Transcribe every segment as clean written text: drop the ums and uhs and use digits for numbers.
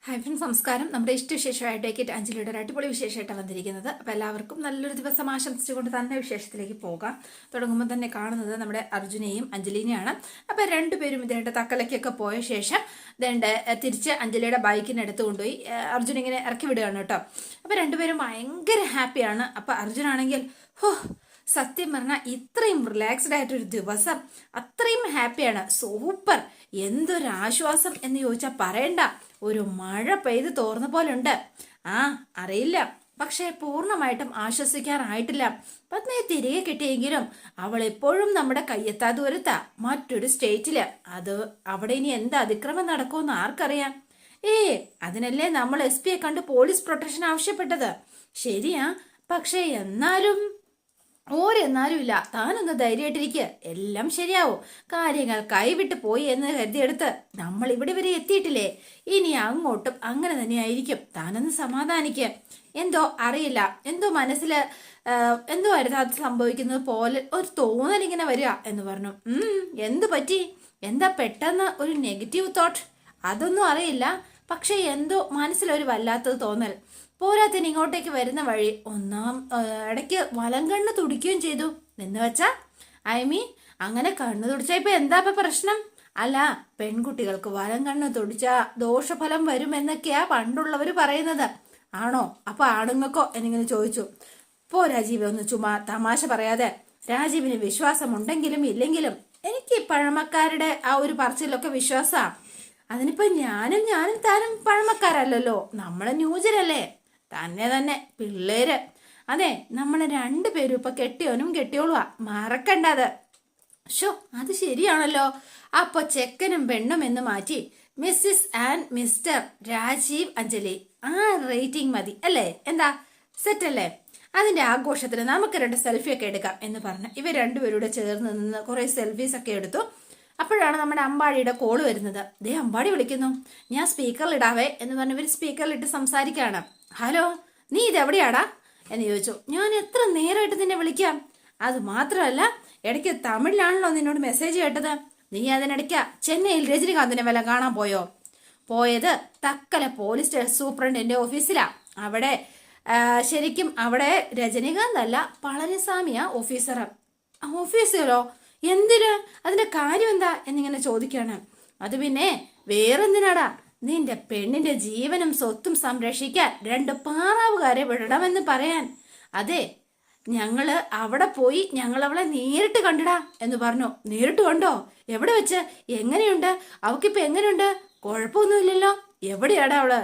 Hi friends, നമസ്കാരം. നമ്മുടെ ഇഷ്ടവിശേഷമായിട്ടേക്ക് അഞ്ജലിയുടെ ഒരു അടിപൊളി വിശേഷമായിട്ടാണ് വന്നിരിക്കുന്നത്. അപ്പോൾ എല്ലാവർക്കും നല്ലൊരു ദിവസം ആശംസിച്ചുകൊണ്ട് തന്നെ വിശേഷത്തിലേക്ക് പോകാം. തുടങ്ങുമ്പോൾ തന്നെ കാണുന്നത് നമ്മുടെ അർജുനെയും അഞ്ജലിനെയാണ്. അപ്പോൾ രണ്ടുപേരും ഇതേണ്ട തക്കലയ്ക്കൊക്കെ പോയ ശേഷം തിരിച്ച് അഞ്ജലിയുടെ ബൈക്കിനടുത്ത് കൊണ്ടുപോയി അർജുൻ ഇങ്ങനെ ഇറക്കി വിടുകയാണ് കേട്ടോ. അപ്പോൾ രണ്ടുപേരും ഭയങ്കര ഹാപ്പിയാണ്. അപ്പോൾ അർജുനാണെങ്കിൽ സത്യം പറഞ്ഞാൽ ഇത്രയും റിലാക്സ്ഡ് ആയിട്ടൊരു ദിവസം, അത്രയും ഹാപ്പിയാണ്. സൂപ്പർ, എന്തൊരാശ്വാസം എന്ന് ചോദിച്ചാൽ പറയണ്ട. ഒരു മഴ പെയ്ത് തോർന്ന പോലെ ഉണ്ട്. അറിയില്ല, പക്ഷേ പൂർണ്ണമായിട്ടും ആശ്വസിക്കാറായിട്ടില്ല. പത്നിയെ തിരികെ കിട്ടിയെങ്കിലും അവൾ എപ്പോഴും നമ്മുടെ കയ്യെത്താ ദൂരത്താ, മറ്റൊരു സ്റ്റേറ്റില്. അത് അവിടെ ഇനി എന്ത് അതിക്രമം നടക്കുമെന്ന് ആർക്കറിയാം. അതിനല്ലേ നമ്മൾ SP കണ്ട് പോലീസ് പ്രൊട്ടക്ഷൻ ആവശ്യപ്പെട്ടത്. ശരിയാ, പക്ഷേ എന്നാലും ഓരെന്നാലും താനൊന്ന് ധൈര്യമായിട്ടിരിക്കുക, എല്ലാം ശരിയാവും. കാര്യങ്ങൾ കൈവിട്ട് പോയി എന്ന് കരുതിയെടുത്ത് നമ്മൾ ഇവിടെ വരെ എത്തിയിട്ടില്ലേ, ഇനി അങ്ങോട്ടും അങ്ങനെ തന്നെയായിരിക്കും. താനൊന്ന് സമാധാനിക്കുക. എന്തോ അറിയില്ല, എന്തോ മനസ്സിൽ എന്തോ അത് സംഭവിക്കുന്നത് പോലെ ഒരു തോന്നലിങ്ങനെ വരിക എന്ന് പറഞ്ഞു. എന്തു പറ്റി? എന്താ പെട്ടെന്ന് ഒരു നെഗറ്റീവ് തോട്ട്? അതൊന്നും അറിയില്ല, പക്ഷെ എന്തോ മനസ്സിലൊരു വല്ലാത്തത് തോന്നൽ. പോരാത്തിന് ഇങ്ങോട്ടേക്ക് വരുന്ന വഴി ഇടയ്ക്ക് വലങ്കണ്ണ് തുടിക്കുകയും ചെയ്തു. എന്ന് വെച്ചാ അങ്ങനെ കണ്ണു തുടിച്ചാ ഇപ്പൊ എന്താ പ്രശ്നം? അല്ല, പെൺകുട്ടികൾക്ക് വലങ്കണ്ണ് തുടിച്ചാ ദോഷഫലം വരുമെന്നൊക്കെയാ പണ്ടുള്ളവര് പറയുന്നത്. ആണോ? അപ്പൊ ആണുങ്ങൾക്കോ എന്നിങ്ങനെ ചോദിച്ചു. രാജീവ്, ഒന്ന് ചുമ്മാ തമാശ പറയാതെ. രാജീവിന് വിശ്വാസം ഉണ്ടെങ്കിലും ഇല്ലെങ്കിലും എനിക്ക് പഴമക്കാരുടെ ആ ഒരു പറച്ചിലൊക്കെ വിശ്വാസാ. അതിനിപ്പോ ഞാനും താനും പഴമക്കാരല്ലല്ലോ, നമ്മളെ ന്യൂജനല്ലേ. തന്നെ പിള്ളേര്. അതെ, നമ്മളെ രണ്ടുപേരും ഇപ്പൊ കെട്ടിയോനും കെട്ടിയോളുവാ, മറക്കണ്ടത്. അത് ശരിയാണല്ലോ. അപ്പൊ ചെക്കനും പെണ്ണും എന്ന് മാറ്റി Mrs and Mr Rajeev Anjali, rating മതി അല്ലേ? എന്താ, സെറ്റ് അല്ലേ? അതിന്റെ ആഘോഷത്തിന് നമുക്ക് 2 സെൽഫി ഒക്കെ എടുക്കാം എന്ന് പറഞ്ഞ് ഇവർ രണ്ടുപേരുടെ ചേർന്ന് നിന്ന് കുറെ സെൽഫീസ് ഒക്കെ എടുത്തു. അപ്പോഴാണ് നമ്മുടെ അമ്പാടിയുടെ കോള് വരുന്നത്. അമ്പാടി വിളിക്കുന്നു. ഞാൻ സ്പീക്കറിലിടാവേ എന്ന് പറഞ്ഞ് ഇവർ സ്പീക്കറിലിട്ട് സംസാരിക്കുകയാണ്. ഹലോ, നീ ഇതെവിടെയാടാ എന്ന് ചോദിച്ചു. ഞാൻ എത്ര നേരമായിട്ട് നിന്നെ വിളിക്കാം. അത് മാത്രമല്ല, ഇടയ്ക്ക് തമിഴിലാണല്ലോ നിന്നോട് മെസ്സേജ് കേട്ടത്. നീ അതിനിടയ്ക്ക് ചെന്നൈയിൽ രജനികാന്തിനെ വല്ല കാണാൻ പോയോ? പോയത് തക്കല പോലീസ് സ്റ്റേഷൻ സൂപ്രണ്ടിന്റെ ഓഫീസിലാ. അവിടെ ശരിക്കും അവിടെ രജനികാന്ത് അല്ല, പളനിസ്വാമിയാ ഓഫീസർ. ഓഫീസിലോ? എന്തിന്? അതിന്റെ കാര്യം എന്താ എന്നിങ്ങനെ ചോദിക്കാണ്. അത് പിന്നെ വേറെന്തിനാടാ, നിന്റെ പെണ്ണിന്റെ ജീവനും സ്വത്തും സംരക്ഷിക്കാൻ 2 പാറാവുകാരെ വിടണമെന്ന് പറയാൻ. അതെ, ഞങ്ങള് അവിടെ പോയി ഞങ്ങൾ അവളെ നേരിട്ട് കണ്ടിടാ എന്ന് പറഞ്ഞു. നേരിട്ട് കണ്ടോ? എവിടെ വെച്ച്? എങ്ങനെയുണ്ട്? അവക്കിപ്പോ എങ്ങനെയുണ്ട്? കുഴപ്പമൊന്നുമില്ലല്ലോ. എവിടെയാടാ അവള്?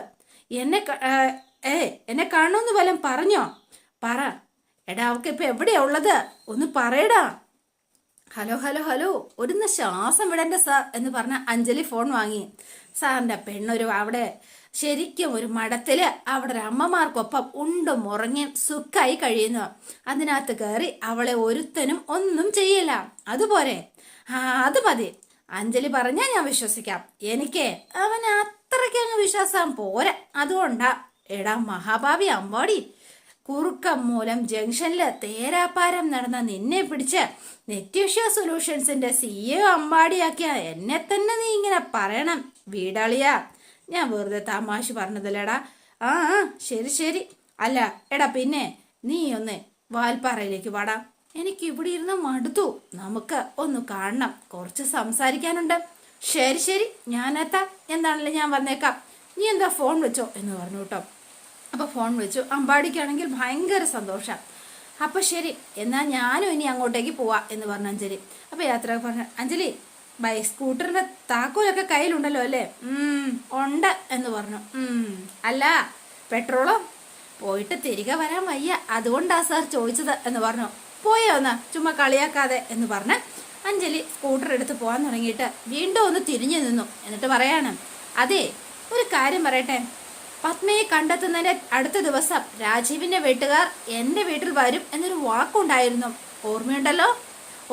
എന്നെ കാണണമെന്ന് വല്ലതും പറഞ്ഞോ? പറ എടാ, അവക്കിപ്പോ എവിടെയാ ഉള്ളത്? ഒന്ന് പറയടാ. ഹലോ ഹലോ ഹലോ, ഒരുന്ന് ശ്വാസം വിടണ്ട സാർ എന്ന് പറഞ്ഞ അഞ്ജലി ഫോൺ വാങ്ങി. സാറിന്റെ പെണ്ണൊരു അവിടെ ശരിക്കും ഒരു മഠത്തില് അവിടെ ഒരു അമ്മമാർക്കൊപ്പം ഉണ്ടും ഉറങ്ങിയും സുഖായി കഴിയുന്നു. അതിനകത്ത് കയറി അവളെ ഒരുത്തനും ഒന്നും ചെയ്യില്ല. അതുപോരെ? അത് മതി. അഞ്ജലി പറഞ്ഞാൽ ഞാൻ വിശ്വസിക്കാം. എനിക്ക് അവന് അത്രയ്ക്ക് അങ്ങ് വിശ്വാസം പോരാ. അതുകൊണ്ടാ. എടാ മഹാഭാവി അമ്പാടി, കുറുക്കം മൂലം ജംഗ്ഷനില് തേരാപ്പാരം നടന്ന നിന്നെ പിടിച്ച് നെറ്റ്വിഷ്യ സൊല്യൂഷൻസിന്റെ CEO അമ്പാടിയാക്കിയ എന്നെ തന്നെ നീ ഇങ്ങനെ പറയണം വീടാളിയാ. ഞാൻ വെറുതെ തമാശ പറഞ്ഞതല്ലേടാ. ശരി. അല്ല എടാ, പിന്നെ നീ ഒന്ന് വാൽപ്പാറയിലേക്ക് വാടാ. എനിക്ക് ഇവിടെ ഇരുന്ന് മടുത്തു. നമുക്ക് ഒന്ന് കാണണം, കുറച്ച് സംസാരിക്കാനുണ്ട്. ശരി, ഞാനെത്താം. എന്താണല്ലോ ഞാൻ വന്നേക്കാം. നീ എന്താ ഫോൺ വെച്ചോ എന്ന് പറഞ്ഞു കേട്ടോ. അപ്പൊ ഫോൺ വിളിച്ചു. അമ്പാടിക്കാണെങ്കിൽ ഭയങ്കര സന്തോഷം. അപ്പൊ ശരി, എന്നാ ഞാനും ഇനി അങ്ങോട്ടേക്ക് പോവാ എന്ന് പറഞ്ഞു അഞ്ജലി. അപ്പൊ യാത്ര പറഞ്ഞു. അഞ്ജലി, സ്കൂട്ടറിന്റെ താക്കോലൊക്കെ കയ്യിലുണ്ടല്ലോ അല്ലേ? ഉണ്ട് എന്ന് പറഞ്ഞു. അല്ല, പെട്രോളോ? പോയിട്ട് തിരികെ വരാൻ വയ്യ, അതുകൊണ്ടാ സാർ ചോദിച്ചത് എന്ന് പറഞ്ഞു. പോയോ എന്നാ, ചുമ്മാ കളിയാക്കാതെ എന്ന് പറഞ്ഞ് അഞ്ജലി സ്കൂട്ടർ എടുത്ത് പോകാൻ തുടങ്ങിയിട്ട് വീണ്ടും ഒന്ന് തിരിഞ്ഞു നിന്നു. എന്നിട്ട് പറയാണ്, അതെ, ഒരു കാര്യം പറയട്ടെ. പത്മയെ കണ്ടെത്തുന്നതിന്റെ അടുത്ത ദിവസം രാജീവിന്റെ വീട്ടുകാർ എന്റെ വീട്ടിൽ വരും എന്നൊരു വാക്കുണ്ടായിരുന്നു. ഓർമ്മയുണ്ടല്ലോ?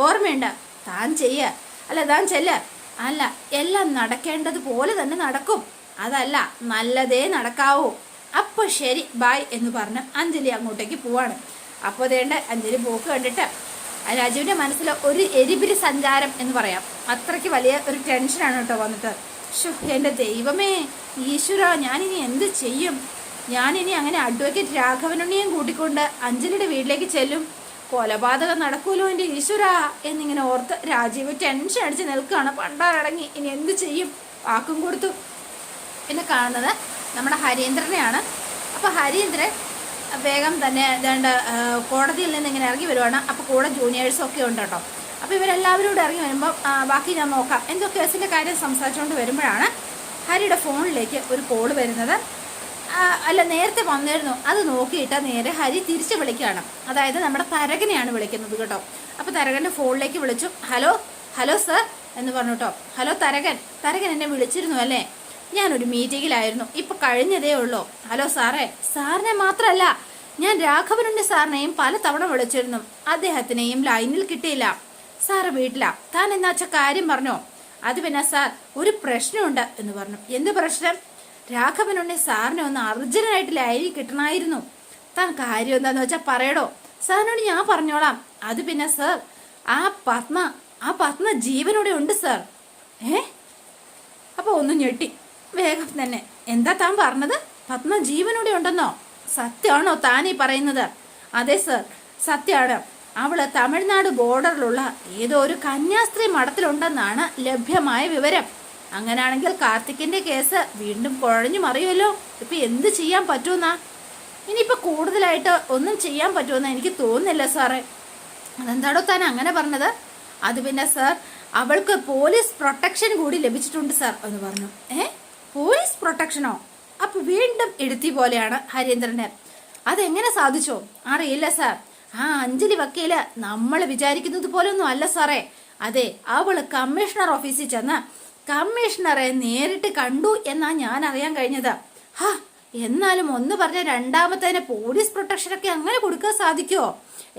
ഓർമ്മയുണ്ട്. താൻ ചെല്ല്. അല്ല, എല്ലാം നടക്കേണ്ടതുപോലെ തന്നെ നടക്കും. അതല്ല, നല്ലതേ നടക്കാവൂ. അപ്പൊ ശരി, ബായ് എന്ന് പറഞ്ഞ് അഞ്ജലി അങ്ങോട്ടേക്ക് പോവാണ്. അപ്പോൾ അതേണ്ട അഞ്ജലി പോക്ക് കണ്ടിട്ട് രാജീവിന്റെ മനസ്സിൽ ഒരു എരിപിരി സഞ്ചാരം എന്ന് പറയാം. അത്രയ്ക്ക് വലിയ ഒരു ടെൻഷനാണ് കേട്ടോ വന്നിട്ട്. ഷോ, എൻ്റെ ദൈവമേ, ഈശ്വര, ഞാനിനി എന്ത് ചെയ്യും? ഞാനിനി അങ്ങനെ അഡ്വക്കേറ്റ് രാഘവനുണ്ണിയും കൂട്ടിക്കൊണ്ട് അഞ്ജലിയുടെ വീട്ടിലേക്ക് ചെല്ലും. കൊലപാതകം നടക്കൂലോ എൻ്റെ ഈശ്വര എന്നിങ്ങനെ ഓർത്ത് രാജീവ് ടെൻഷൻ അടിച്ച് നിൽക്കുകയാണ്. പണ്ടാരടങ്ങി, ഇനി എന്ത് ചെയ്യും? വാക്കും കൊടുത്തു. പിന്നെ കാണുന്നത് നമ്മുടെ ഹരീന്ദ്രനെയാണ്. അപ്പോൾ ഹരീന്ദ്രൻ വേഗം തന്നെ ഏതാണ്ട് കോടതിയിൽ നിന്ന് ഇങ്ങനെ ഇറങ്ങി വരുവാണ്. അപ്പോൾ കൂടെ ജൂനിയേഴ്സൊക്കെ ഉണ്ട് കേട്ടോ. അപ്പോൾ ഇവരെല്ലാവരും കൂടെ ഇറങ്ങി വരുമ്പോൾ ബാക്കി ഞാൻ നോക്കാം എന്തോ കേസിൻ്റെ കാര്യം സംസാരിച്ചുകൊണ്ട് വരുമ്പോഴാണ് ഹരിയുടെ ഫോണിലേക്ക് ഒരു കോള് വരുന്നത്. അല്ല, നേരത്തെ വന്നിരുന്നു. അത് നോക്കിയിട്ട് നേരെ ഹരി തിരിച്ച് വിളിക്കുകയാണ്. അതായത് നമ്മുടെ തരകനെയാണ് വിളിക്കുന്നത് കേട്ടോ. അപ്പോൾ തരകൻ്റെ ഫോണിലേക്ക് വിളിച്ചു. ഹലോ ഹലോ സർ എന്ന് പറഞ്ഞു കേട്ടോ. ഹലോ തരകൻ, തരകൻ എന്നെ വിളിച്ചിരുന്നു അല്ലേ? ഞാനൊരു മീറ്റിങ്ങിലായിരുന്നു, ഇപ്പം കഴിഞ്ഞതേ ഉള്ളൂ. ഹലോ സാറേ, സാറിനെ മാത്രമല്ല, ഞാൻ രാഘവനുണ്ണി സാറിനെയും പല തവണ വിളിച്ചിരുന്നു. അദ്ദേഹത്തിനെയും ലൈനിൽ കിട്ടിയില്ല. സാറ് വീട്ടിലാ. താൻ എന്നാച്ച കാര്യം പറഞ്ഞോ? അത് പിന്നെ സാർ, ഒരു പ്രശ്നമുണ്ട് എന്ന് പറഞ്ഞു. എന്ത് പ്രശ്നം? രാഘവനുണ്ണി സാറിനെ ഒന്ന് അർജന്റായിട്ട് ലൈനിൽ കിട്ടണമായിരുന്നു. താൻ കാര്യം എന്താന്ന് വെച്ചാൽ പറയടോ. സാറിനോട് ഞാൻ പറഞ്ഞോളാം. അത് പിന്നെ സാർ, ആ പത്മ ജീവനോടെ ഉണ്ട് സാർ. അപ്പോൾ ഒന്ന് ഞെട്ടി വേഗം തന്നെ. എന്താ താൻ പറഞ്ഞത്? പത്മ ജീവനോടെ ഉണ്ടെന്നോ? സത്യമാണോ താനീ പറയുന്നത്? അതെ സർ, സത്യമാണ്. അവള് തമിഴ്നാട് ബോർഡറിലുള്ള ഏതോ ഒരു കന്യാസ്ത്രീ മഠത്തിലുണ്ടെന്നാണ് ലഭ്യമായ വിവരം. അങ്ങനാണെങ്കിൽ കാർത്തിക്കിന്റെ കേസ് വീണ്ടും കുഴഞ്ഞു മറിയുമല്ലോ. ഇപ്പൊ എന്ത് ചെയ്യാൻ പറ്റുമെന്നാ? ഇനിയിപ്പോൾ കൂടുതലായിട്ട് ഒന്നും ചെയ്യാൻ പറ്റുമെന്ന് എനിക്ക് തോന്നുന്നില്ല സാറേ. അതെന്താടോ താൻ അങ്ങനെ പറഞ്ഞത്? അത് പിന്നെ സാർ, അവൾക്ക് പോലീസ് പ്രൊട്ടക്ഷൻ കൂടി ലഭിച്ചിട്ടുണ്ട് സാർ എന്ന് പറഞ്ഞു. പോലീസ് പ്രൊട്ടക്ഷനോ? അപ്പൊ വീണ്ടും എടുത്തി പോലെയാണ് ഹരീന്ദ്രന്. അതെങ്ങനെ സാധിച്ചോ? അറിയില്ല സാർ. ആ അഞ്ജലി വക്കീല് നമ്മൾ വിചാരിക്കുന്നത് പോലൊന്നും അല്ല സാറേ. അതെ, അവള് കമ്മീഷണർ ഓഫീസിൽ ചെന്ന് കമ്മീഷണറെ നേരിട്ട് കണ്ടു എന്നാ ഞാൻ അറിയാൻ കഴിഞ്ഞത്. എന്നാലും ഒന്ന് പറഞ്ഞ രണ്ടാമത്തേന് പോലീസ് പ്രൊട്ടക്ഷനൊക്കെ അങ്ങനെ കൊടുക്കാൻ സാധിക്കുമോ?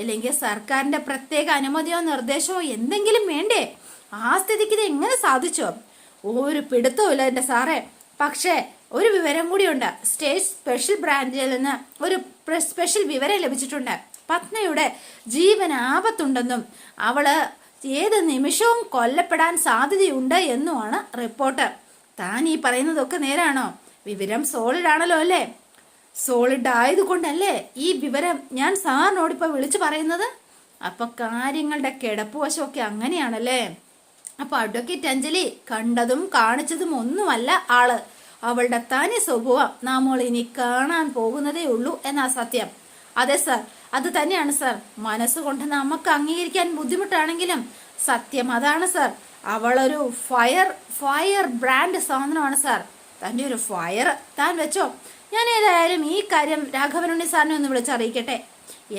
അല്ലെങ്കിൽ സർക്കാരിന്റെ പ്രത്യേക അനുമതിയോ നിർദ്ദേശമോ എന്തെങ്കിലും വേണ്ടേ? ആ സ്ഥിതിക്ക് ഇത് എങ്ങനെ സാധിച്ചോ? ഒരു പിടുത്തവും ഇല്ല എന്റെ സാറേ. പക്ഷേ ഒരു വിവരം കൂടിയുണ്ട്. സ്റ്റേറ്റ് സ്പെഷ്യൽ ബ്രാഞ്ചിൽ നിന്ന് ഒരു സ്പെഷ്യൽ വിവരം ലഭിച്ചിട്ടുണ്ട്. പത്മയുടെ ജീവൻ ആപത്തുണ്ടെന്നും അവള് ഏത് നിമിഷവും കൊല്ലപ്പെടാൻ സാധ്യതയുണ്ട് എന്നുമാണ് റിപ്പോർട്ട്. താൻ ഈ പറയുന്നതൊക്കെ നേരാണോ? വിവരം സോളിഡ് ആണല്ലോ അല്ലേ? സോളിഡ് ആയതുകൊണ്ടല്ലേ ഈ വിവരം ഞാൻ സാറിനോടിപ്പോൾ വിളിച്ചു പറയുന്നത്? അപ്പൊ കാര്യങ്ങളുടെ കിടപ്പുവശമൊക്കെ അങ്ങനെയാണല്ലേ? അപ്പൊ അഡ്വക്കേറ്റ് അഞ്ജലി കണ്ടതും കാണിച്ചതും ഒന്നുമല്ല ആള്. അവളുടെ തനി സ്വഭാവം നമ്മൾ ഇനി കാണാൻ പോകുന്നതേ ഉള്ളൂ എന്നാ സത്യം. അതെ സാർ, അത് തന്നെയാണ് സാർ. മനസ്സുകൊണ്ട് നമുക്ക് അംഗീകരിക്കാൻ ബുദ്ധിമുട്ടാണെങ്കിലും സത്യം അതാണ് സാർ. അവളൊരു ഫയർ ബ്രാൻഡ് സാധനമാണ് സാർ. തൻ്റെ ഒരു ഫയർ താൻ വെച്ചോ. ഞാൻ ഏതായാലും ഈ കാര്യം രാഘവനുണ്ണി സാറിനെ ഒന്ന് വിളിച്ചറിയിക്കട്ടെ.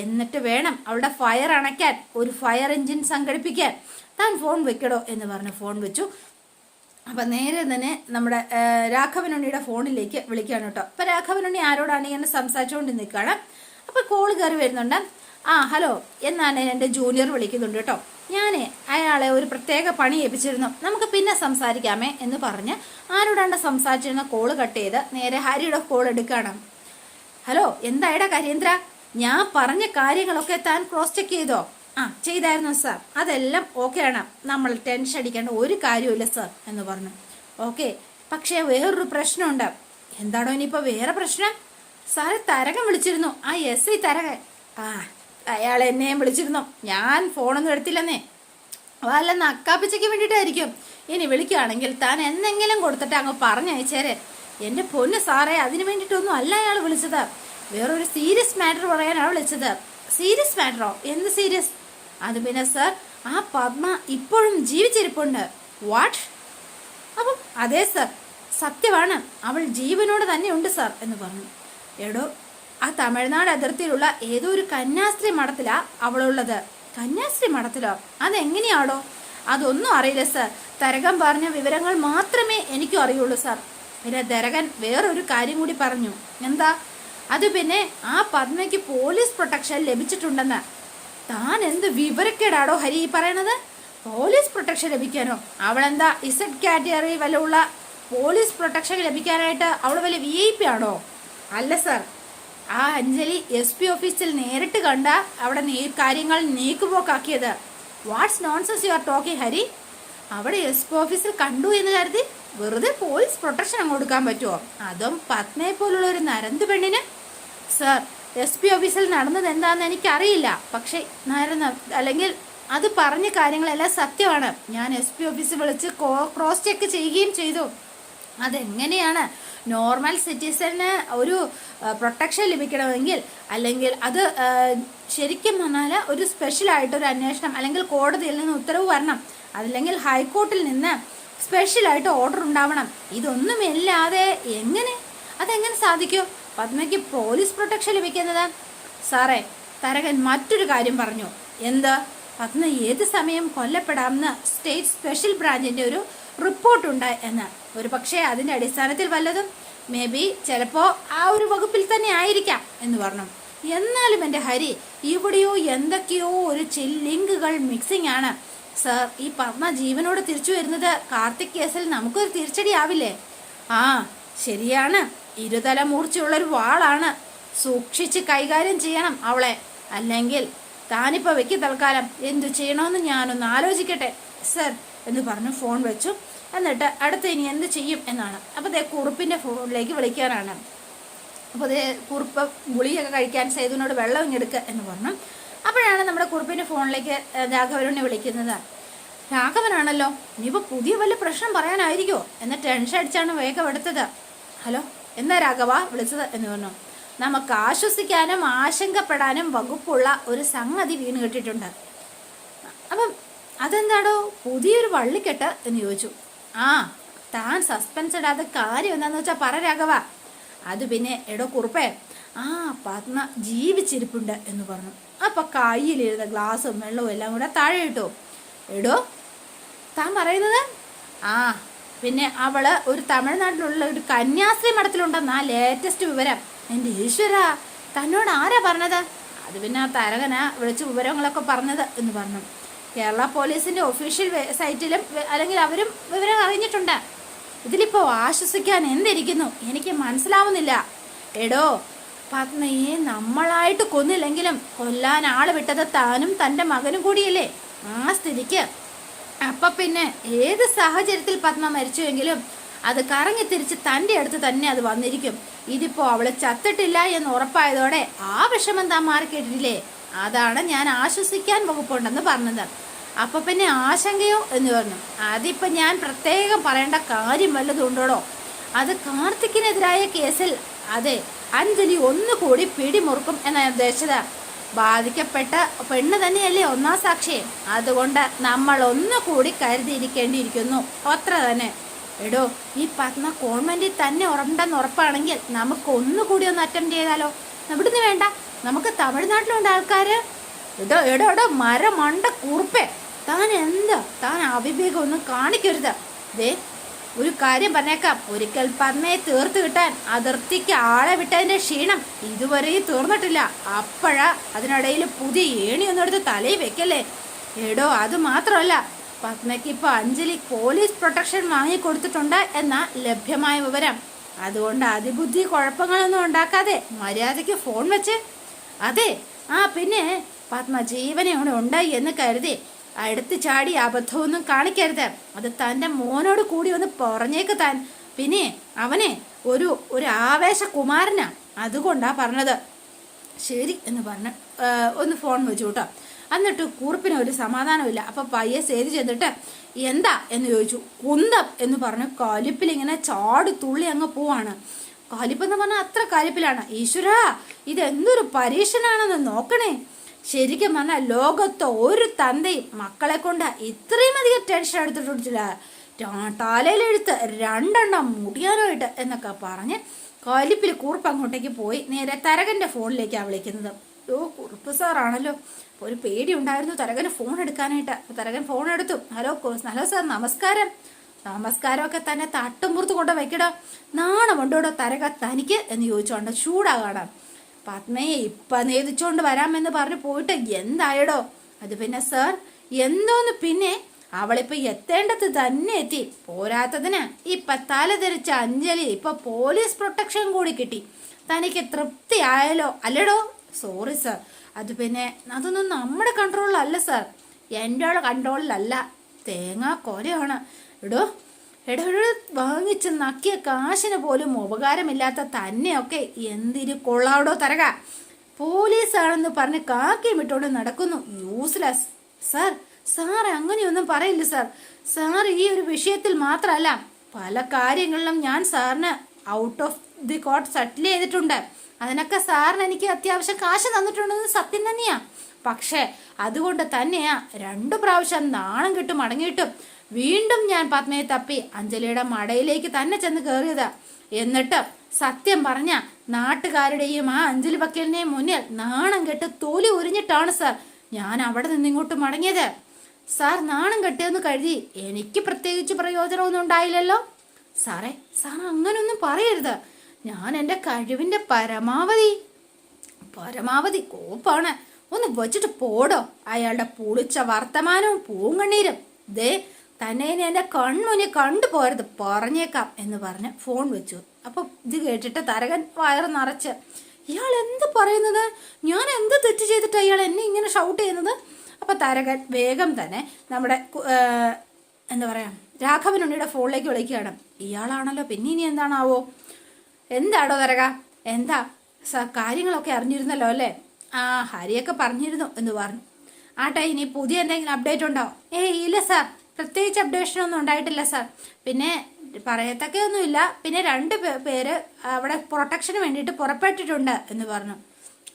എന്നിട്ട് വേണം അവളുടെ ഫയർ അണയ്ക്കാൻ ഒരു ഫയർ എഞ്ചിൻ സംഘടിപ്പിക്കാൻ. താൻ ഫോൺ വെക്കടോ എന്ന് പറഞ്ഞ് ഫോൺ വെച്ചു. അപ്പം നേരെ തന്നെ നമ്മുടെ രാഘവനുണ്ണിയുടെ ഫോണിലേക്ക് വിളിക്കുകയാണ് കേട്ടോ. അപ്പം രാഘവനുണ്ണി ആരോടാണ് ഇങ്ങനെ സംസാരിച്ചുകൊണ്ട് നിൽക്കുകയാണ്. അപ്പോൾ കോള് കയറി വരുന്നുണ്ട്. ഹലോ എന്നാണ് എൻ്റെ ജൂനിയർ വിളിക്കുന്നുണ്ട് കേട്ടോ. ഞാൻ അയാളെ ഒരു പ്രത്യേക പണി ഏൽപ്പിച്ചിരുന്നു, നമുക്ക് പിന്നെ സംസാരിക്കാമേ എന്ന് പറഞ്ഞ് ആരോടാണ്ട് സംസാരിച്ചിരുന്ന കോള് കട്ട് ചെയ്ത് നേരെ ഹരിയുടെ കോൾ എടുക്കുകയാണ്. ഹലോ, എന്തായടാ കരീന്ദ്ര, ഞാൻ പറഞ്ഞ കാര്യങ്ങളൊക്കെ താൻ ക്രോസ് ചെക്ക് ചെയ്തോ? ചെയ്തായിരുന്നു സാർ, അതെല്ലാം ഓക്കെയാണ്. നമ്മൾ ടെൻഷൻ അടിക്കേണ്ട ഒരു കാര്യമില്ല സാർ എന്ന് പറഞ്ഞു. ഓക്കെ, പക്ഷേ വേറൊരു പ്രശ്നമുണ്ട്. എന്താണോ ഇനിയിപ്പോൾ വേറെ പ്രശ്നം? സാറെ, തരകൻ വിളിച്ചിരുന്നു. SI തരകൻ. അയാൾ എന്നെയും വിളിച്ചിരുന്നു. ഞാൻ ഫോണൊന്നും എടുത്തില്ലെന്നേ. വല്ല നക്കാപ്പിച്ചയ്ക്ക് വേണ്ടിയിട്ടായിരിക്കും. ഇനി വിളിക്കുകയാണെങ്കിൽ താൻ എന്തെങ്കിലും കൊടുത്തിട്ട് അങ്ങ് പറഞ്ഞയച്ചേരെ. എൻ്റെ പൊന്ന് സാറേ, അതിന് വേണ്ടിയിട്ടൊന്നും അല്ല അയാൾ വിളിച്ചത്. വേറൊരു സീരിയസ് മാറ്റർ പറയാനാണ് വിളിച്ചത്. സീരിയസ് മാറ്ററോ? എന്ത് സീരിയസ്? അത് പിന്നെ സാർ, ആ പത്മ ഇപ്പോഴും ജീവിച്ചിരിപ്പുണ്ട്. വാട്ട്? അപ്പം അതെ സാർ, സത്യമാണ്, അവൾ ജീവനോട് തന്നെ ഉണ്ട് സാർ എന്ന് പറഞ്ഞു. എടോ, ആ തമിഴ്നാട് അതിർത്തിയിലുള്ള ഏതോ ഒരു കന്യാസ്ത്രീ മഠത്തിലാ അവളുള്ളത്. കന്യാസ്ത്രീ മഠത്തിലോ? അതെങ്ങനെയാണോ? അതൊന്നും അറിയില്ല സാർ. തരകൻ പറഞ്ഞ വിവരങ്ങൾ മാത്രമേ എനിക്കും അറിയുള്ളൂ സാർ. പിന്നെ തരകൻ വേറൊരു കാര്യം കൂടി പറഞ്ഞു. എന്താ? അത് പിന്നെ ആ പത്മയ്ക്ക് പോലീസ് പ്രൊട്ടക്ഷൻ ലഭിച്ചിട്ടുണ്ടെന്ന്. താൻ എന്ത് വിവരക്കേടാടോ ഹരി പറയണത്? പോലീസ് പ്രൊട്ടക്ഷൻ ലഭിക്കാനോ? അവളെന്താ Z കാറ്റഗറി വല്ല പോലീസ് പ്രൊട്ടക്ഷൻ ലഭിക്കാനായിട്ട് അവൾ വലിയ VIP ആണോ? അല്ല സാർ, ആ അഞ്ജലി SP ഓഫീസിൽ നേരിട്ട് കണ്ട അവിടെ കാര്യങ്ങൾ നീക്കുപോക്കാക്കിയത്. What's nonsense you are talking Hari? അവിടെ SP ഓഫീസിൽ കണ്ടു എന്ന് കരുതി വെറുതെ പോലീസ് പ്രൊട്ടക്ഷൻ കൊടുക്കാൻ പറ്റുമോ? അതും പത്മയെ പോലുള്ള ഒരു നരന്ത് പെണ്ണിന്? സർ, SP ഓഫീസിൽ നടന്നത് എന്താണെന്ന് എനിക്കറിയില്ല. പക്ഷെ അല്ലെങ്കിൽ അത് പറഞ്ഞ കാര്യങ്ങളെല്ലാം സത്യമാണ്. ഞാൻ SP ഓഫീസിൽ വിളിച്ച് ക്രോസ് ചെക്ക് ചെയ്യുകയും ചെയ്തു. അതെങ്ങനെയാണ് നോർമൽ സിറ്റിസന് ഒരു പ്രൊട്ടക്ഷൻ ലഭിക്കണമെങ്കിൽ, അല്ലെങ്കിൽ അത് ശരിക്കും പറഞ്ഞാൽ ഒരു സ്പെഷ്യലായിട്ടൊരു അന്വേഷണം അല്ലെങ്കിൽ കോടതിയിൽ നിന്ന് ഉത്തരവ് വരണം, അതല്ലെങ്കിൽ ഹൈക്കോർട്ടിൽ നിന്ന് സ്പെഷ്യലായിട്ട് ഓർഡർ ഉണ്ടാവണം. ഇതൊന്നുമില്ലാതെ അതെങ്ങനെ സാധിക്കും പത്മയ്ക്ക് പോലീസ് പ്രൊട്ടക്ഷൻ ലഭിക്കുന്നത്? സാറേ, തരകൻ മറ്റൊരു കാര്യം പറഞ്ഞു. എന്ത്? പത്മ ഏത് സമയം കൊല്ലപ്പെടാമെന്ന് സ്റ്റേറ്റ് സ്പെഷ്യൽ ബ്രാഞ്ചിന്റെ ഒരു റിപ്പോർട്ടുണ്ട് എന്ന്. ഒരു പക്ഷേ അതിന്റെ അടിസ്ഥാനത്തിൽ വല്ലതും ചിലപ്പോ ആ ഒരു വകുപ്പിൽ തന്നെ ആയിരിക്കാം എന്ന് പറഞ്ഞു. എന്നാലും എൻ്റെ ഹരി, ഇവിടെയോ എന്തൊക്കെയോ ഒരു ലിങ്കുകൾ മിക്സിംഗ് ആണ് സർ. ഈ പത്മ ജീവനോട് തിരിച്ചു വരുന്നത് കാർത്തിക് കേസിൽ നമുക്കൊരു തിരിച്ചടിയാവില്ലേ? ആ, ശരിയാണ്. ഇരുതല മൂർച്ചയുള്ളൊരു വാളാണ്. സൂക്ഷിച്ച് കൈകാര്യം ചെയ്യണം അവളെ. അല്ലെങ്കിൽ താനിപ്പോ വെക്കി തൽക്കാലം എന്തു ചെയ്യണമെന്ന് ഞാനൊന്ന് ആലോചിക്കട്ടെ സർ എന്ന് പറഞ്ഞു ഫോൺ വെച്ചു. എന്നിട്ട് അടുത്ത് ഇനി എന്ത് ചെയ്യും എന്നാണ്. അപ്പോൾ ദേ കുറുപ്പിൻ്റെ ഫോണിലേക്ക് വിളിക്കാനാണ്. അപ്പോൾ അതേ കുറുപ്പ് ഗുളിയൊക്കെ കഴിക്കാൻ സേതുവിനോട് വെള്ളം ഇങ്ങെടുക്കുക എന്ന് പറഞ്ഞു. അപ്പോഴാണ് നമ്മുടെ കുറുപ്പിൻ്റെ ഫോണിലേക്ക് രാഘവനെ വിളിക്കുന്നത്. രാഘവനാണല്ലോ, ഇനിയിപ്പോൾ പുതിയ വല്ല പ്രശ്നം പറയാനായിരിക്കുമോ എന്ന ടെൻഷൻ അടിച്ചാണ് വേഗം എടുത്തത്. ഹലോ, എന്താ രാഘവ വിളിച്ചത് എന്ന് പറഞ്ഞു. നമുക്ക് ആശ്വസിക്കാനും ആശങ്കപ്പെടാനും വകുപ്പുള്ള ഒരു സംഗതി വീണ് കിട്ടിയിട്ടുണ്ട്. അപ്പം അതെന്താടോ പുതിയൊരു വള്ളിക്കെട്ട് എന്ന് ചോദിച്ചു. ആ, താൻ സസ്പെൻസ് ഇടാതെ കാര്യം എന്താന്ന് വെച്ചാൽ പറ രാഘവ. അത് പിന്നെ എടോ കുറുപ്പേ, ആ പത്മ ജീവിച്ചിരിപ്പുണ്ട് എന്ന് പറഞ്ഞു. അപ്പൊ കയ്യിലിരുന്ന ഗ്ലാസും വെള്ളവും എല്ലാം കൂടെ താഴെ ഇട്ടു. എടോ താൻ പറയുന്നത്? ആ, പിന്നെ അവള് ഒരു തമിഴ്നാട്ടിലുള്ള ഒരു കന്യാസ്ത്രീ മഠത്തിലുണ്ടെന്നാ ലേറ്റസ്റ്റ് വിവരം. എൻ്റെ ഈശ്വര, തന്നോട് ആരാ പറഞ്ഞത്? അത് പിന്നെ ആ തരകനാ വിളിച്ച് വിവരങ്ങളൊക്കെ പറഞ്ഞത് എന്ന് പറഞ്ഞു. കേരള പോലീസിന്റെ ഒഫീഷ്യൽ സൈറ്റിലും അല്ലെങ്കിൽ അവരും വിവരം അറിഞ്ഞിട്ടുണ്ട്. ഇതിലിപ്പോ ആശ്വസിക്കാൻ എന്തിരിക്കുന്നു? എനിക്ക് മനസ്സിലാവുന്നില്ല. എടോ, പത്മയെ നമ്മളായിട്ട് കൊന്നില്ലെങ്കിലും കൊല്ലാൻ ആള് വിട്ടത് താനും തൻ്റെ മകനും കൂടിയല്ലേ. ആ സ്ഥിതിക്ക് അപ്പൊ പിന്നെ ഏത് സാഹചര്യത്തിൽ പത്മ മരിച്ചുവെങ്കിലും അത് കറങ്ങി തിരിച്ച് തൻ്റെ അടുത്ത് തന്നെ അത് വന്നിരിക്കും. ഇതിപ്പോ അവള് ചത്തിട്ടില്ല എന്ന് ഉറപ്പായതോടെ ആ വിഷമം താൻ മാറിക്കേട്ടിട്ടില്ലേ? അതാണ് ഞാൻ ആശ്വസിക്കാൻ വകുപ്പുണ്ടെന്ന് പറഞ്ഞത്. അപ്പൊ പിന്നെ ആശങ്കയോ എന്ന് പറഞ്ഞു. അതിപ്പോ ഞാൻ പ്രത്യേകം പറയേണ്ട കാര്യം വല്ലതും ഉണ്ടോടോ? അത് കാർത്തിക്കിനെതിരായ കേസിൽ അതെ അഞ്ജലി ഒന്നുകൂടി പിടിമുറുക്കും എന്നാണ് ഉദ്ദേശിച്ചത്. ബാധിക്കപ്പെട്ട പെണ്ണ് തന്നെയല്ലേ ഒന്നാം സാക്ഷി. അതുകൊണ്ട് നമ്മൾ ഒന്നുകൂടി കരുതിയിരിക്കേണ്ടിയിരിക്കുന്നു, അത്ര തന്നെ. എടോ, ഈ പത്മ കോൺവെന്റിൽ തന്നെ ഉണ്ടെന്ന് ഉറപ്പാണെങ്കിൽ നമുക്ക് ഒന്നുകൂടി ഒന്ന് അറ്റംപ്റ്റ് ചെയ്താലോ? ഇവിടുന്ന് വേണ്ട, നമുക്ക് തമിഴ്നാട്ടിലുണ്ട് ആൾക്കാര്. എടോ മരമണ്ട കുറുപ്പേ, താൻ അവിവേകം ഒന്നും കാണിക്കരുത്. ദേ ഒരു കാര്യം പറഞ്ഞേക്കാം, ഒരിക്കൽ പത്മയെ തീർത്ത് കിട്ടാൻ അതിർത്തിക്ക് ആളെ വിട്ടതിന്റെ ക്ഷീണം ഇതുവരെയും തീർന്നിട്ടില്ല. അപ്പോഴാ അതിനിടയിൽ പുതിയ ഏണിയൊന്നും എടുത്ത് തലയിൽ വെക്കല്ലേ. എടോ, അത് മാത്രമല്ല, പത്മയ്ക്ക് ഇപ്പൊ അഞ്ജലി പോലീസ് പ്രൊട്ടക്ഷൻ വാങ്ങിക്കൊടുത്തിട്ടുണ്ട് എന്ന ലഭ്യമായ വിവരം. അതുകൊണ്ട് അതിബുദ്ധി കുഴപ്പങ്ങളൊന്നും ഉണ്ടാക്കാതെ മര്യാദയ്ക്ക് ഫോൺ വെച്ച്. അതെ, ആ പിന്നെ പത്മ ജീവനോടെ ഉണ്ടായി എന്ന് കരുതി അടുത്ത് ചാടി അബദ്ധമൊന്നും കാണിക്കരുത്. അത് തൻ്റെ മോനോട് കൂടി ഒന്ന് പറഞ്ഞേക്ക് താൻ. പിന്നെ അവനെ ഒരു ആവേശകുമാരനാ, അതുകൊണ്ടാ പറഞ്ഞത്. ശരി എന്ന് പറഞ്ഞ് ഒന്ന് ഫോൺ വെച്ചു കേട്ടോ. എന്നിട്ട് കുറുപ്പിന് ഒരു സമാധാനമില്ല. അപ്പൊ പയ്യെ സേതു ചെന്നിട്ട് എന്താ എന്ന് ചോദിച്ചു. കുന്തം എന്ന് പറഞ്ഞു കലിപ്പിൽ ഇങ്ങനെ ചാടി തുള്ളി അങ്ങ് പോവാണ്. കലിപ്പെന്ന് പറഞ്ഞാൽ അത്ര കലിപ്പിലാണ്. ഈശ്വരാ, ഇതെന്തൊരു പരീക്ഷനാണെന്ന് നോക്കണേ. ശരിക്കും പറഞ്ഞാൽ ലോകത്ത് ഒരു തന്തയും മക്കളെ കൊണ്ട് ഇത്രയും അധികം ടെൻഷൻ എടുത്തിട്ടില്ല. തലയിലെഴുത്ത് 2 മുടിയാനായിട്ട് എന്നൊക്കെ പറഞ്ഞ് കലിപ്പിൽ കുറുപ്പ് അങ്ങോട്ടേക്ക് പോയി നേരെ തരകന്റെ ഫോണിലേക്കാണ് വിളിക്കുന്നത്. കുറുപ്പ് സാറാണല്ലോ. ഒരു പേടി ഉണ്ടായിരുന്നു തരകന് ഫോൺ എടുക്കാനായിട്ട്. തരകൻ ഫോൺ എടുത്തു. ഹലോ സാർ, നമസ്കാരം. നമസ്കാരമൊക്കെ തന്നെ തട്ടുംപുറത്ത് കൊണ്ട് വെക്കടോ. നാണമുണ്ടോടോ തരക തനിക്ക് എന്ന് ചോദിച്ചോണ്ട് ചൂടാകാണ്. പത്മയെ ഇപ്പൊ നേദിച്ചോണ്ട് വരാമെന്ന് പറഞ്ഞു പോയിട്ട് എന്തായടോ? അത് പിന്നെ സാർ എന്തോന്ന്, പിന്നെ അവളിപ്പോ എത്തേണ്ടത് തന്നെ എത്തി. പോരാത്തതിന് ഇപ്പൊ തലതെറിച്ച അഞ്ജലി ഇപ്പൊ പോലീസ് പ്രൊട്ടക്ഷൻ കൂടി കിട്ടി. തനിക്ക് തൃപ്തി ആയാലോ? അല്ലടോ? സോറി സാർ, അത് പിന്നെ അതൊന്നും നമ്മുടെ കൺട്രോളിലല്ല സാർ. എൻ്റെ കൺട്രോളിലല്ല. തേങ്ങാ കൊലയാണ്. എടോ, ഇടപെടൽ വാങ്ങിച്ച് നക്കിയ കാശിന് പോലും ഉപകാരമില്ലാത്ത തന്നെയൊക്കെ എന്തിന് കൊള്ളാവടോ തരക. പോലീസാണെന്ന് പറഞ്ഞ് കാക്കിയും വിട്ടോണ്ട് നടക്കുന്നു. യൂസ്ലെസ്. സാർ, സാർ അങ്ങനെയൊന്നും പറയില്ല സാർ. സാർ ഈ ഒരു വിഷയത്തിൽ മാത്രമല്ല പല കാര്യങ്ങളിലും ഞാൻ സാറിന് ഔട്ട് ഓഫ് ദി കോർട്ട് സെറ്റിൽ ചെയ്തിട്ടുണ്ട്. അതിനൊക്കെ സാറിന് എനിക്ക് അത്യാവശ്യം കാശ് തന്നിട്ടുണ്ടെന്ന് സത്യം തന്നെയാ. പക്ഷെ അതുകൊണ്ട് തന്നെയാ 2 പ്രാവശ്യം നാണം കെട്ട് മടങ്ങിയിട്ടും വീണ്ടും ഞാൻ പത്മയെ തപ്പി അഞ്ജലിയുടെ മടയിലേക്ക് തന്നെ ചെന്ന് കയറിയത്. എന്നിട്ട് സത്യം പറഞ്ഞ നാട്ടുകാരുടെയും ആ അഞ്ജലി വക്കീലിനെയും മുന്നിൽ നാണം കെട്ട് തൊലി ഉരിഞ്ഞിട്ടാണ് സാർ ഞാൻ അവിടെ നിന്ന് ഇങ്ങോട്ട് മടങ്ങിയത്. സാർ നാണം കെട്ടിയെന്ന് കരുതി എനിക്ക് പ്രത്യേകിച്ച് പ്രയോജനമൊന്നും ഉണ്ടായില്ലല്ലോ. സാറേ, സാർ അങ്ങനൊന്നും പറയരുത്. ഞാൻ എൻ്റെ കഴിവിൻ്റെ പരമാവധി കോപ്പാണ്. ഒന്ന് വെച്ചിട്ട് പോടോ. അയാളുടെ പുളിച്ച വർത്തമാനവും പൂങ്കണ്ണീരും. ദേ തന്നെ എന്റെ കൺമുന്നിൽ കണ്ടുപോരുത്, പറഞ്ഞേക്കാം എന്ന് പറഞ്ഞ് ഫോൺ വെച്ചു. അപ്പൊ ഇത് കേട്ടിട്ട് തരകൻ വയറ് നിറച്ച്, ഇയാൾ എന്ത് പറയുന്നത്? ഞാൻ എന്ത് തെറ്റ് ചെയ്തിട്ട് അയാൾ എന്നെ ഇങ്ങനെ ഷൗട്ട് ചെയ്യുന്നത്? അപ്പൊ തരകൻ വേഗം തന്നെ നമ്മുടെ എന്താ പറയാ രാഘവനുണ്ണിയുടെ ഫോണിലേക്ക് വിളിക്കുകയാണ്. ഇയാളാണല്ലോ, പിന്നെ ഇനി എന്താണാവോ? എന്താടോ തരക, എന്താ കാര്യങ്ങളൊക്കെ അറിഞ്ഞിരുന്നല്ലോ അല്ലേ? ആ, ഹരിയൊക്കെ പറഞ്ഞിരുന്നു എന്ന് പറഞ്ഞു. ആട്ടെ, ഇനി പുതിയ എന്തെങ്കിലും അപ്ഡേറ്റ് ഉണ്ടോ? ഇല്ല സാർ, പ്രത്യേകിച്ച് അപ്ഡേഷനൊന്നും ഉണ്ടായിട്ടില്ല സാർ. പിന്നെ പറയത്തക്കൊന്നുമില്ല. പിന്നെ 2 പേര് അവിടെ പ്രൊട്ടക്ഷന് വേണ്ടിയിട്ട് പുറപ്പെട്ടിട്ടുണ്ട് എന്ന് പറഞ്ഞു.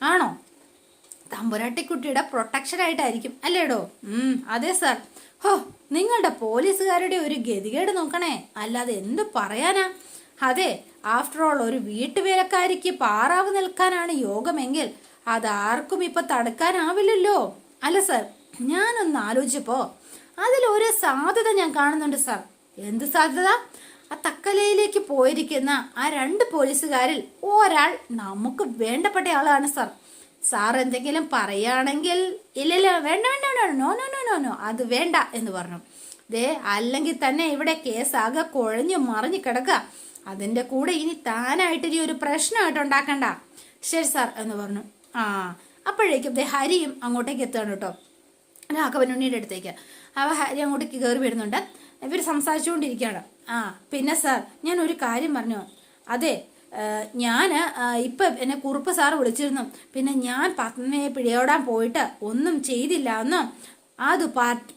ആണോ? തമ്പുരാട്ടിക്കുട്ടിയുടെ പ്രൊട്ടക്ഷൻ ആയിട്ടായിരിക്കും അല്ലേടോ? അതെ സാർ. ഹോ, നിങ്ങളുടെ പോലീസുകാരുടെ ഒരു ഗതികേട് നോക്കണേ, അല്ലാതെ എന്തു പറയാനാ? അതെ, ആഫ്റ്റർ ഓൾ ഒരു വീട്ടുവേലക്കാരിക്ക് പാറാവ് നിൽക്കാനാണ് യോഗമെങ്കിൽ അതാർക്കും ഇപ്പൊ തടുക്കാനാവില്ലല്ലോ. അല്ല സാർ, ഞാനൊന്ന് ആലോചിച്ചപ്പോ അതിലൊരു സാധ്യത ഞാൻ കാണുന്നുണ്ട് സാർ. എന്ത് സാധ്യത? ആ തക്കലയിലേക്ക് പോയിരിക്കുന്ന ആ 2 പോലീസുകാരിൽ ഒരാൾ നമുക്ക് വേണ്ടപ്പെട്ട ആളാണ് സാർ. സാർ എന്തെങ്കിലും പറയുകയാണെങ്കിൽ ഇല്ലല്ലോ, വേണ്ട വേണ്ട വേണ്ട, no no no no no, അത് വേണ്ട എന്ന് പറഞ്ഞു. ദേ, അല്ലെങ്കിൽ തന്നെ ഇവിടെ കേസ് ആകെ കുഴഞ്ഞു മറിഞ്ഞു കിടക്കുക. അതിന്റെ കൂടെ ഇനി താനായിട്ട് ഇനി ഒരു പ്രശ്നമായിട്ട് ഉണ്ടാക്കണ്ട. ശരി സാർ എന്ന് പറഞ്ഞു. അപ്പോഴേക്കും ദേ ഹരിയും അങ്ങോട്ടേക്ക് എത്തുകയാണ് കേട്ടോ, രാഘവനുണ്ണിയുടെ അടുത്തേക്ക്. ഹരി അങ്ങോട്ടേക്ക് കയറി വരുന്നുണ്ട്. ഇവർ സംസാരിച്ചുകൊണ്ടിരിക്കുകയാണ്. പിന്നെ സാർ, ഞാൻ ഒരു കാര്യം പറഞ്ഞു. അതെ, ഞാൻ ഇപ്പം എന്നെ കുറുപ്പ് സാറ് വിളിച്ചിരുന്നു. പിന്നെ ഞാൻ പത്മയെ പിടിയോടാൻ പോയിട്ട് ഒന്നും ചെയ്തില്ല എന്നും അത്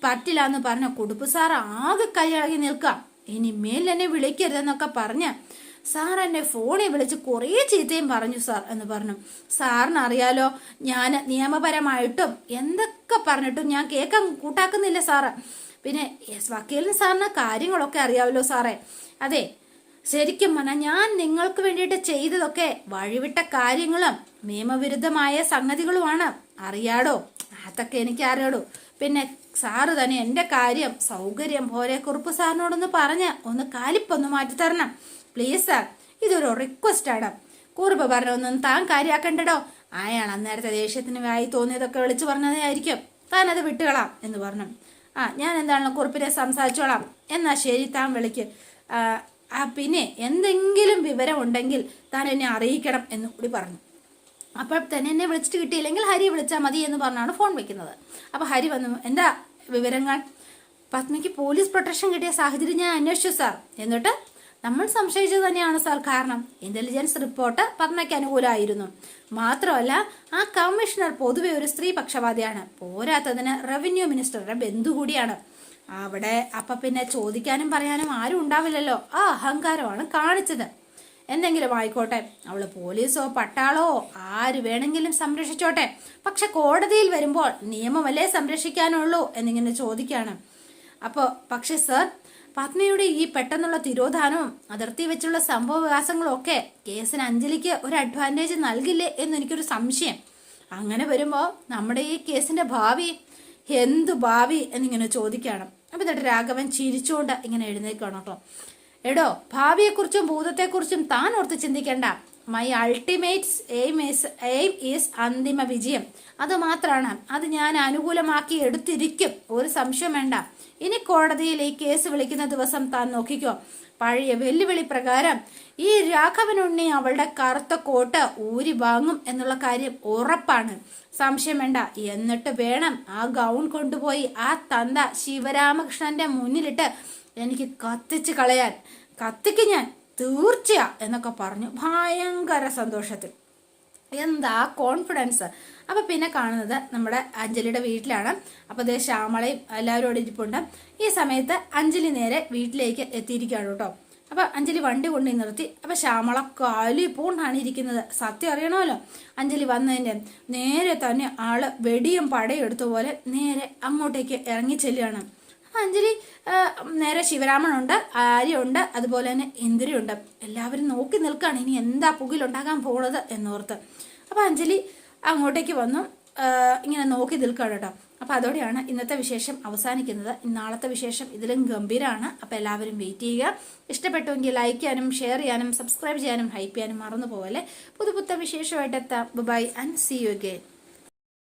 പറ്റില്ല എന്ന് പറഞ്ഞ കുടുപ്പ് സാർ ആകെ കൈയളകി നിൽക്കാം. ഇനി മേൽ എന്നെ വിളിക്കരുതെന്നൊക്കെ പറഞ്ഞ് സാർ എന്നെ ഫോണിൽ വിളിച്ച് കുറേ ചീത്തയും പറഞ്ഞു സാർ എന്ന് പറഞ്ഞു. സാറിന് അറിയാലോ, ഞാൻ നിയമപരമായിട്ടും എന്തൊക്കെ പറഞ്ഞിട്ടും ഞാൻ കേൾക്കാൻ കൂട്ടാക്കുന്നില്ല സാറ്. പിന്നെ വക്കീലിന് സാറിന് കാര്യങ്ങളൊക്കെ അറിയാമല്ലോ സാറേ. അതെ, ശരിക്കും പറഞ്ഞാൽ ഞാൻ നിങ്ങൾക്ക് വേണ്ടിയിട്ട് ചെയ്തതൊക്കെ വഴിവിട്ട കാര്യങ്ങളും നിയമവിരുദ്ധമായ സംഗതികളുമാണ്. അറിയാടോ? അതൊക്കെ എനിക്ക് അറിയാടോ. പിന്നെ സാറ് തന്നെ എൻ്റെ കാര്യം സൗകര്യം പോലെ കുറുപ്പ് സാറിനോടൊന്ന് പറഞ്ഞ് ഒന്ന് കാലിപ്പൊന്ന് മാറ്റി തരണം പ്ലീസ് സാർ. ഇതൊരു റിക്വസ്റ്റാണ്. കുറുപ്പ് പറഞ്ഞൊന്നും താൻ കാര്യമാക്കണ്ടടോ. അയാൾ അന്നേരത്തെ ദേഷ്യത്തിന് വായി തോന്നിയതൊക്കെ വിളിച്ചു പറഞ്ഞതേ ആയിരിക്കും. താൻ അത് വിട്ടുകളാം എന്ന് പറഞ്ഞു. ഞാൻ എന്താണല്ലോ കുറുപ്പിനെ സംസാരിച്ചോളാം. എന്നാ ശരി, താൻ വിളിക്ക്. പിന്നെ എന്തെങ്കിലും വിവരം ഉണ്ടെങ്കിൽ താൻ എന്നെ അറിയിക്കണം എന്ന് കൂടി പറഞ്ഞു. അപ്പോൾ തന്നെ എന്നെ വിളിച്ചിട്ട് കിട്ടിയില്ലെങ്കിൽ ഹരി വിളിച്ചാൽ മതി എന്ന് പറഞ്ഞാണ് ഫോൺ വെക്കുന്നത്. അപ്പോൾ ഹരി വന്നു. എന്താ വിവരങ്ങൾ? പത്മയ്ക്ക് പോലീസ് പ്രൊട്ടക്ഷൻ കിട്ടിയ സാഹചര്യം ഞാൻ അന്വേഷിച്ചു സാർ. എന്നിട്ട് നമ്മൾ സംശയിച്ചത് തന്നെയാണ് സാർ. കാരണം ഇന്റലിജൻസ് റിപ്പോർട്ട് പത്മയ്ക്ക് അനുകൂലമായിരുന്നു. മാത്രമല്ല ആ കമ്മീഷണർ പൊതുവെ ഒരു സ്ത്രീ പക്ഷപാതിയാണ്. പോരാത്തതിന് റവന്യൂ മിനിസ്റ്ററുടെ ബന്ധു കൂടിയാണ്. അവിടെ അപ്പം പിന്നെ ചോദിക്കാനും പറയാനും ആരും ഉണ്ടാവില്ലല്ലോ. ആ അഹങ്കാരമാണ് കാണിച്ചത്. എന്തെങ്കിലും ആയിക്കോട്ടെ, അവള് പോലീസോ പട്ടാളോ ആര് വേണമെങ്കിലും സംരക്ഷിച്ചോട്ടെ, പക്ഷെ കോടതിയിൽ വരുമ്പോൾ നിയമമല്ലേ സംരക്ഷിക്കാനുള്ളൂ എന്നിങ്ങനെ ചോദിക്കാണ്. അപ്പോൾ പക്ഷെ സർ, പത്മയുടെ ഈ പെട്ടെന്നുള്ള തിരോധാനവും അതിർത്തി വെച്ചുള്ള സംഭവ വികാസങ്ങളും ഒക്കെ കേസിന് അഞ്ജലിക്ക് ഒരു അഡ്വാൻറ്റേജ് നൽകില്ലേ എന്നെനിക്കൊരു സംശയം. അങ്ങനെ വരുമ്പോൾ നമ്മുടെ ഈ കേസിന്റെ ഭാവി എന്തു ഭാവി എന്നിങ്ങനെ ചോദിക്കുകയാണ്. അപ്പം എന്നിട്ട് രാഘവൻ ചിരിച്ചുകൊണ്ട് ഇങ്ങനെ എഴുന്നേൽക്കണം കേട്ടോ. എടോ, ഭാവിയെക്കുറിച്ചും ഭൂതത്തെക്കുറിച്ചും താൻ ഓർത്ത് ചിന്തിക്കേണ്ട. മൈ അൾട്ടിമേറ്റ് എയിം ഈസ് അന്തിമ വിജയം. അത് മാത്രമാണ്. അത് ഞാൻ അനുകൂലമാക്കി എടുത്തിരിക്കും, ഒരു സംശയം വേണ്ട. ഇനി കോടതിയിൽ ഈ കേസ് വിളിക്കുന്ന ദിവസം താൻ നോക്കിക്കോ. പഴയ വെല്ലുവിളി പ്രകാരം ഈ രാഘവനുണ്ണി അവളുടെ കറുത്ത കോട്ട് ഊരി വാങ്ങും എന്നുള്ള കാര്യം ഉറപ്പാണ്, സംശയം വേണ്ട. എന്നിട്ട് വേണം ആ ഗൗൺ കൊണ്ടുപോയി ആ തന്ത ശിവരാമകൃഷ്ണന്റെ മുന്നിലിട്ട് എനിക്ക് കത്തിച്ച് കളയാൻ, കത്തിക്ക് ഞാൻ തീർച്ചയാ എന്നൊക്കെ പറഞ്ഞു ഭയങ്കര സന്തോഷത്തിൽ. എന്താ കോൺഫിഡൻസ്. അപ്പം പിന്നെ കാണുന്നത് നമ്മുടെ അഞ്ജലിയുടെ വീട്ടിലാണ്. അപ്പോൾ അതേ ശ്യാമളയും എല്ലാവരും അവിടെ ഇരിപ്പുണ്ട്. ഈ സമയത്ത് അഞ്ജലി നേരെ വീട്ടിലേക്ക് എത്തിയിരിക്കുകയാണ് കേട്ടോ. അപ്പം അഞ്ജലി വണ്ടി കൊണ്ടുപോയി നിർത്തി. അപ്പം ശ്യാമള കാലി പൂണ്ടാണ് ഇരിക്കുന്നത്. സത്യം അറിയണമല്ലോ, അഞ്ജലി വന്നതിൻ്റെ നേരെ തന്നെ ആള് വെടിയും പടയും എടുത്ത പോലെ നേരെ അങ്ങോട്ടേക്ക് ഇറങ്ങി ചെല്ലുകയാണ്. അഞ്ജലി നേരെ ശിവരാമനുണ്ട്, ആര്യയുണ്ട്, അതുപോലെ തന്നെ ഇന്ദിരയുണ്ട്. എല്ലാവരും നോക്കി നിൽക്കുകയാണ് ഇനി എന്താ പുകിലുണ്ടാകാൻ പോണത് എന്നോർത്ത്. അപ്പം അഞ്ജലി അങ്ങോട്ടേക്ക് വന്നു ഇങ്ങനെ നോക്കി നിൽക്കുകയാണ് കേട്ടോ. അപ്പം അതോടെയാണ് ഇന്നത്തെ വിശേഷം അവസാനിക്കുന്നത്. നാളത്തെ വിശേഷം ഇതിലും ഗംഭീരമാണ്. അപ്പം എല്ലാവരും വെയിറ്റ് ചെയ്യുക. ഇഷ്ടപ്പെട്ടുവെങ്കിൽ ലൈക്ക് ചെയ്യാനും ഷെയർ ചെയ്യാനും സബ്സ്ക്രൈബ് ചെയ്യാനും ഹൈപ്പ് ചെയ്യാനും മറന്നു പോകല്ലേ. പുതുപുത്ത വിശേഷമായിട്ട് എത്താം. Bye and see you again.